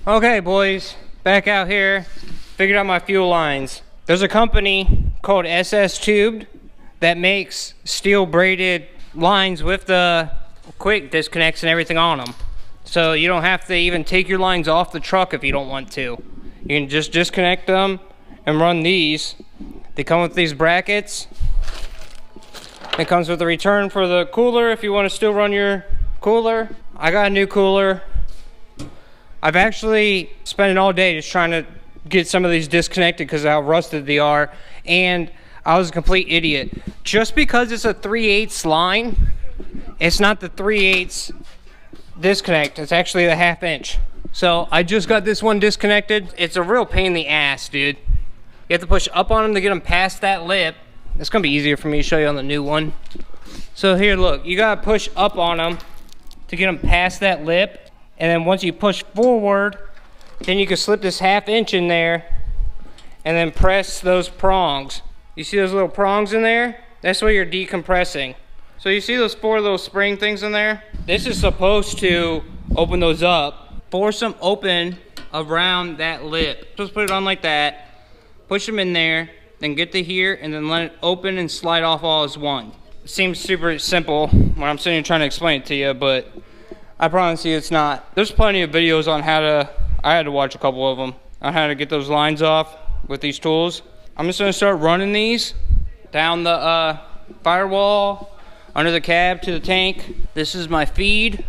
Okay, boys, back out here. Figured out my fuel lines. There's a company called SS Tubed that makes steel braided lines with the quick disconnects and everything on them. So you don't have to even take your lines off the truck if you don't want to. You can just disconnect them and run these. They come with these brackets. It comes with a return for the cooler if you want to still run your cooler. I got a new cooler. I've actually spent all day just trying to get some of these disconnected because of how rusted they are, and I was a complete idiot. Just because it's a 3/8 line, it's not the 3/8 disconnect, it's actually the 1/2 inch. So I just got this one disconnected. It's a real pain in the ass, dude. You have to push up on them to get them past that lip. It's gonna be easier for me to show you on the new one. So here, look, you gotta push up on them to get them past that lip. And then once you push forward, then you can slip this 1/2 inch in there and then press those prongs. You see those little prongs in there? That's what you're decompressing. So you see those 4 little spring things in there? This is supposed to open those up, force them open around that lip. Just put it on like that, push them in there, then get to here, and then let it open and slide off all as one. It seems super simple when I'm sitting here trying to explain it to you, but I promise you it's not. There's plenty of videos on how to, I had to watch a couple of them, on how to get those lines off with these tools. I'm just gonna start running these down the firewall, under the cab to the tank. This is my feed.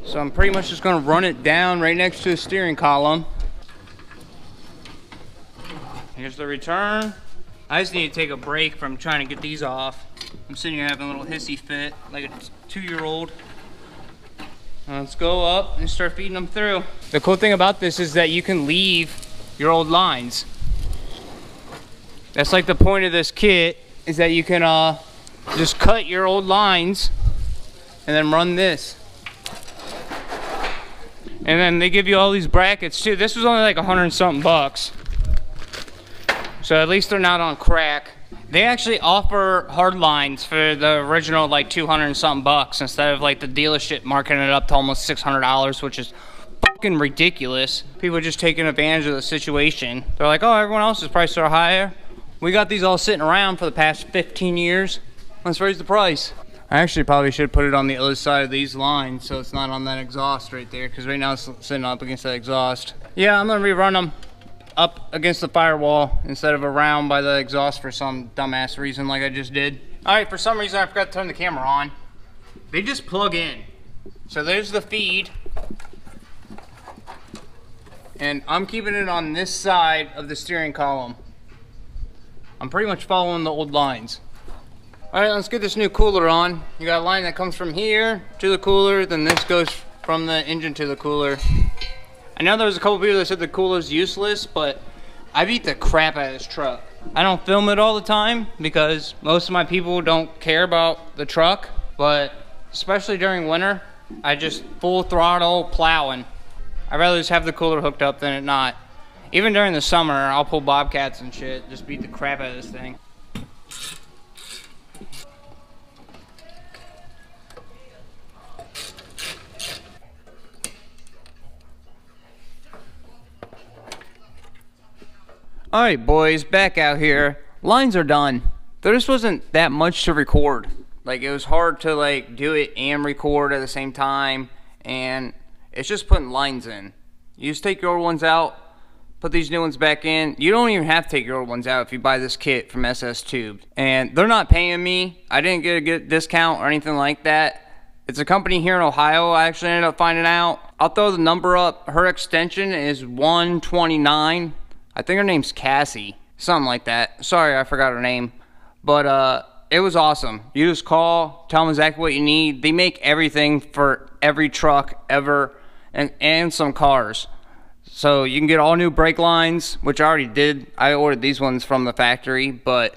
So I'm pretty much just gonna run it down right next to the steering column. Here's the return. I just need to take a break from trying to get these off. I'm sitting here having a little hissy fit, like a 2-year-old. Let's go up and start feeding them through. The cool thing about this is that you can leave your old lines. That's like the point of this kit, is that you can just cut your old lines and then run this. And then they give you all these brackets too. This was only like 100 and something bucks. So at least they're not on crack. They actually offer hard lines for the original like 200 and something bucks instead of like the dealership marking it up to almost $600, which is fucking ridiculous. People are just taking advantage of the situation. They're like, oh, everyone else's prices are higher. We got these all sitting around for the past 15 years. Let's raise the price. I actually probably should put it on the other side of these lines so it's not on that exhaust right there, because right now it's sitting up against that exhaust. Yeah, I'm gonna rerun them up against the firewall instead of around by the exhaust for some dumbass reason like I just did. Alright, for some reason I forgot to turn the camera on. They just plug in. So there's the feed. And I'm keeping it on this side of the steering column. I'm pretty much following the old lines. Alright, let's get this new cooler on. You got a line that comes from here to the cooler, then this goes from the engine to the cooler. I know there was a couple people that said the cooler's useless, but I beat the crap out of this truck. I don't film it all the time because most of my people don't care about the truck, but especially during winter, I just full throttle plowing. I'd rather just have the cooler hooked up than it not. Even during the summer, I'll pull bobcats and shit, just beat the crap out of this thing. Alright boys, back out here. Lines are done. There just wasn't that much to record. Like, it was hard to like do it and record at the same time, and it's just putting lines in. You just take your old ones out, put these new ones back in. You don't even have to take your old ones out if you buy this kit from SS Tubed. And they're not paying me. I didn't get a good discount or anything like that. It's a company here in Ohio, I actually ended up finding out. I'll throw the number up. Her extension is 129. I think her name's Cassie, something like that. Sorry, I forgot her name. But it was awesome. You just call, tell them exactly what you need. They make everything for every truck ever, and some cars. So you can get all new brake lines, which I already did. I ordered these ones from the factory, but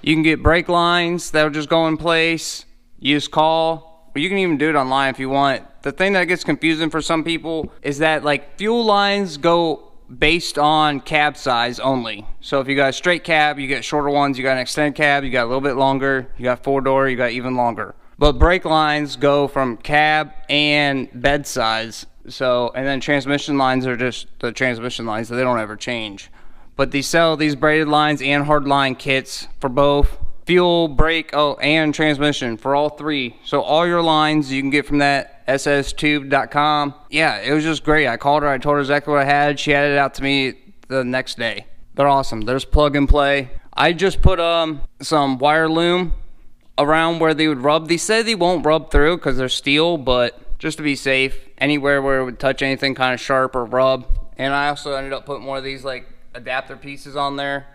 you can get brake lines that'll just go in place. You just call, or you can even do it online if you want. The thing that gets confusing for some people is that like fuel lines go based on cab size only. So if you got a straight cab, you get shorter ones. You got an extended cab, you got a little bit longer. You got 4-door, you got even longer. But brake lines go from cab and bed size. So, and then transmission lines are just the transmission lines, so they don't ever change. But they sell these braided lines and hard line kits for both fuel, brake, and transmission for all three. So all your lines you can get from that sstube.com. Yeah, it was just great. I called her, I told her exactly what I had. She had it out to me the next day. They're awesome. There's plug and play. I just put some wire loom around where they would rub. They said they won't rub through because they're steel, but just to be safe, anywhere where it would touch anything kind of sharp or rub. And I also ended up putting one of these like adapter pieces on there.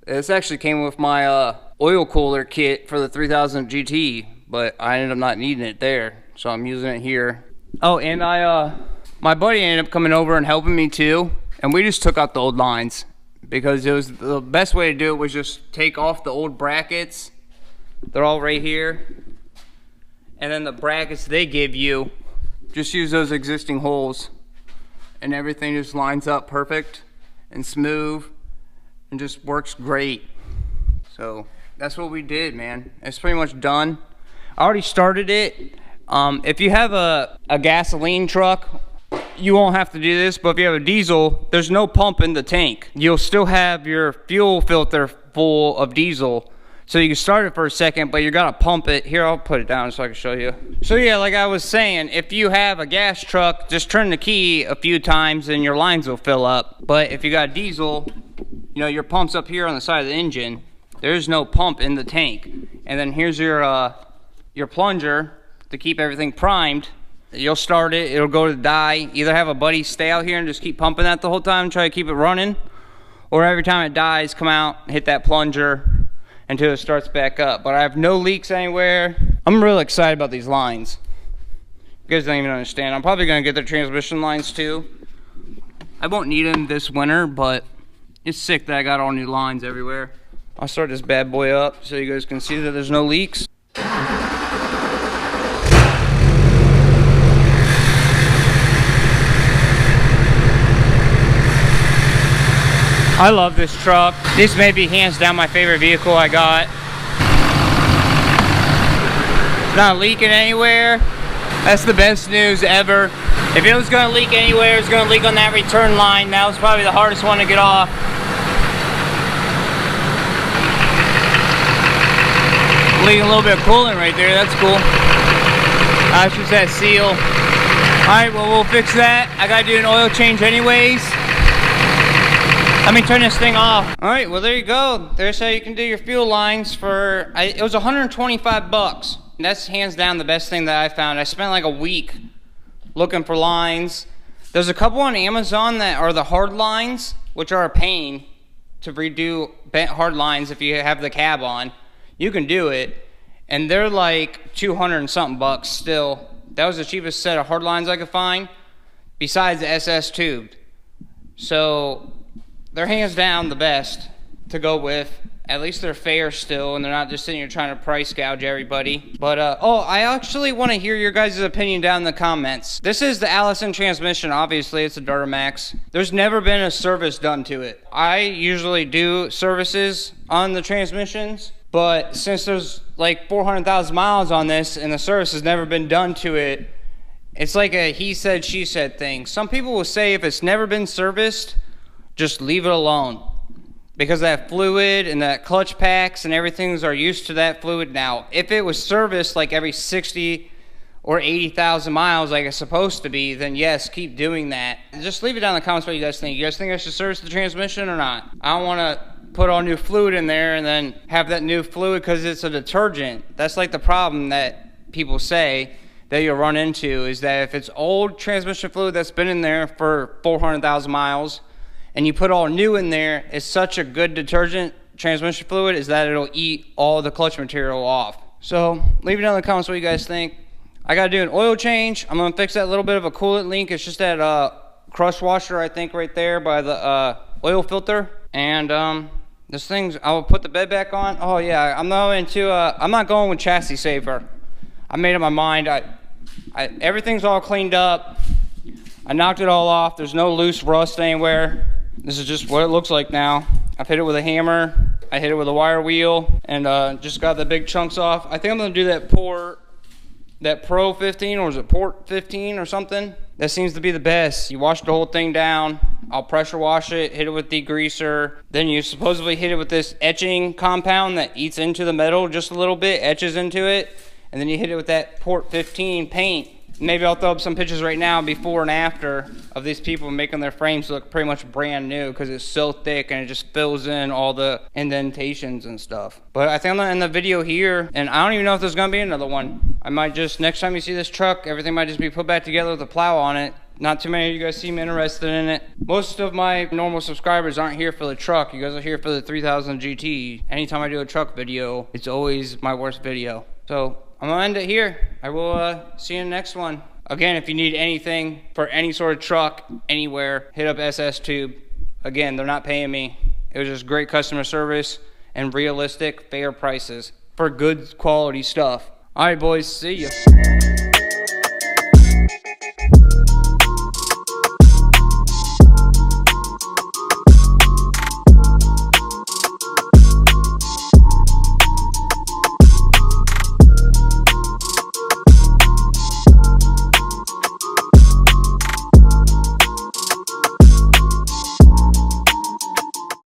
This actually came with my oil cooler kit for the 3000 GT, but I ended up not needing it there, so I'm using it here. Oh, and my buddy ended up coming over and helping me too, and we just took out the old lines because it was the best way to do it was just take off the old brackets. They're all right here. And then the brackets they give you, just use those existing holes and everything just lines up perfect and smooth and just works great. So that's what we did, man. It's pretty much done. I already started it. If you have a gasoline truck, you won't have to do this, but if you have a diesel, there's no pump in the tank. You'll still have your fuel filter full of diesel. So you can start it for a second, but you gotta pump it. Here, I'll put it down so I can show you. So yeah, like I was saying, if you have a gas truck, just turn the key a few times and your lines will fill up. But if you got diesel, you know, your pump's up here on the side of the engine. There's no pump in the tank. And then here's your plunger to keep everything primed. You'll start it, it'll go to die. Either have a buddy stay out here and just keep pumping that the whole time, try to keep it running. Or every time it dies, come out, hit that plunger until it starts back up. But I have no leaks anywhere. I'm really excited about these lines. You guys don't even understand. I'm probably gonna get the transmission lines too. I won't need them this winter, but it's sick that I got all new lines everywhere. I'll start this bad boy up so you guys can see that there's no leaks. I love this truck. This may be hands down my favorite vehicle I got. It's not leaking anywhere. That's the best news ever. If it was gonna leak anywhere, it was gonna leak on that return line. That was probably the hardest one to get off. Leaking a little bit of coolant right there, that's cool. That's just that seal. Alright, well we'll fix that. I gotta do an oil change anyways. Let me turn this thing off. Alright, well there you go. There's how you can do your fuel lines for, it was 125 bucks. That's hands down the best thing that I found. I spent like a week looking for lines. There's a couple on Amazon that are the hard lines, which are a pain to redo bent hard lines if you have the cab on. You can do it, and they're like 200 and something bucks still. That was the cheapest set of hard lines I could find, besides the SS tubed. So they're hands down the best to go with. At least they're fair still, and they're not just sitting here trying to price gouge everybody. But, oh, I actually want to hear your guys' opinion down in the comments. This is the Allison transmission. Obviously, it's a Duramax. There's never been a service done to it. I usually do services on the transmissions, but since there's like 400,000 miles on this, and the service has never been done to it, it's like a he said, she said thing. Some people will say if it's never been serviced, just leave it alone. Because that fluid and that clutch packs and everything are used to that fluid now. If it was serviced like every 60 or 80,000 miles like it's supposed to be, then yes, keep doing that. Just leave it down in the comments what you guys think. You guys think I should service the transmission or not? I don't want to put all new fluid in there and then have that new fluid because it's a detergent. That's like the problem that people say that you'll run into, is that if it's old transmission fluid that's been in there for 400,000 miles, and you put all new in there, it's such a good detergent, transmission fluid, is that it'll eat all the clutch material off. So leave it down in the comments what you guys think. I gotta do an oil change. I'm gonna fix that little bit of a coolant leak. It's just that crush washer, I think, right there by the oil filter. And this thing's, I'll put the bed back on. Oh yeah, I'm not going with chassis saver. I made up my mind. Everything's all cleaned up. I knocked it all off. There's no loose rust anywhere. This is just what it looks like now. I've hit it with a hammer. I hit it with a wire wheel and just got the big chunks off. I think I'm gonna do that pour that Pro 15, or is it Port 15 or something? That seems to be the best. You wash the whole thing down. I'll pressure wash it, hit it with degreaser. Then you supposedly hit it with this etching compound that eats into the metal just a little bit, etches into it. And then you hit it with that Port 15 paint. Maybe I'll throw up some pictures right now, before and after, of these people making their frames look pretty much brand new, because it's so thick and it just fills in all the indentations and stuff. But I think I'm gonna end the video here, and I don't even know if there's gonna be another one. I might just, next time you see this truck, everything might just be put back together with a plow on it. Not too many of you guys seem interested in it. Most of my normal subscribers aren't here for the truck. You guys are here for the 3000 GT. Anytime I do a truck video, it's always my worst video. So I'm gonna end it here. I will see you in the next one. Again, if you need anything for any sort of truck, anywhere, hit up SS Tube. Again, they're not paying me. It was just great customer service and realistic, fair prices for good quality stuff. All right, boys, see ya.